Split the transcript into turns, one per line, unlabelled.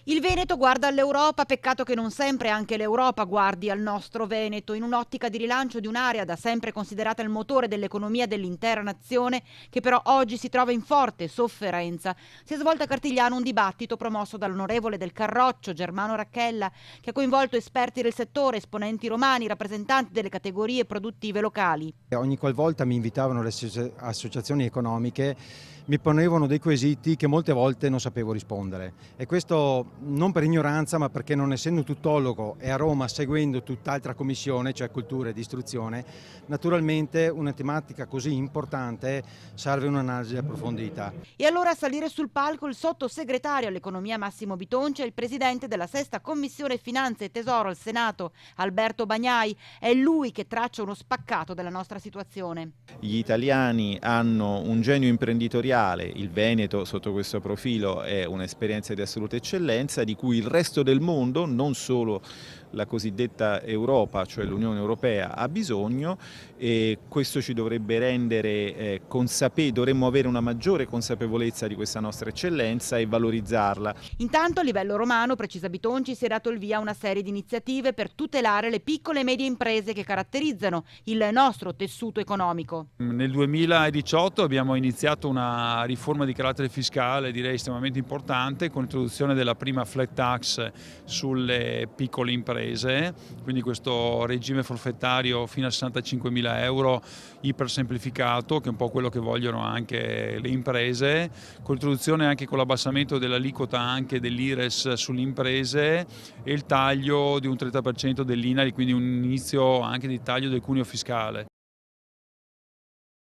Il Veneto guarda all'Europa, peccato che non sempre anche l'Europa guardi al nostro Veneto, in un'ottica di rilancio di un'area da sempre considerata il motore dell'economia dell'intera nazione, che però oggi si trova in forte sofferenza. Si è svolto a Cartigliano un dibattito promosso dall'onorevole del Carroccio, Germano Racchella, che ha coinvolto esperti del settore, esponenti romani, rappresentanti delle categorie produttive locali.
Ogni qualvolta mi invitavano le associazioni economiche mi ponevano dei quesiti che molte volte non sapevo rispondere, e questo non per ignoranza, ma perché, non essendo tuttologo e a Roma seguendo tutt'altra commissione, cioè cultura ed istruzione, naturalmente una tematica così importante serve un'analisi di approfondita.
E allora a salire sul palco il sottosegretario all'economia Massimo Bitonci e il presidente della sesta commissione finanze e tesoro al Senato Alberto Bagnai. È lui che traccia uno spaccato della nostra situazione.
Gli italiani hanno un genio imprenditoriale, il Veneto sotto questo profilo è un'esperienza di assoluta eccellenza di cui il resto del mondo, non solo la cosiddetta Europa, cioè l'Unione Europea, ha bisogno, e questo ci dovrebbe rendere dovremmo avere una maggiore consapevolezza di questa nostra eccellenza e valorizzarla.
Intanto a livello romano, precisa Bitonci, si è dato il via a una serie di iniziative per tutelare le piccole e medie imprese che caratterizzano il nostro tessuto economico.
Nel 2018 abbiamo iniziato una riforma di carattere fiscale, direi estremamente importante, con l'introduzione della prima flat tax sulle piccole imprese, quindi questo regime forfettario fino a 65.000 euro ipersemplificato, che è un po' quello che vogliono anche le imprese, con l'introduzione anche con l'abbassamento dell'aliquota anche dell'IRES sulle imprese e il taglio di un 30% dell'INARI, quindi un inizio anche di taglio del cuneo fiscale.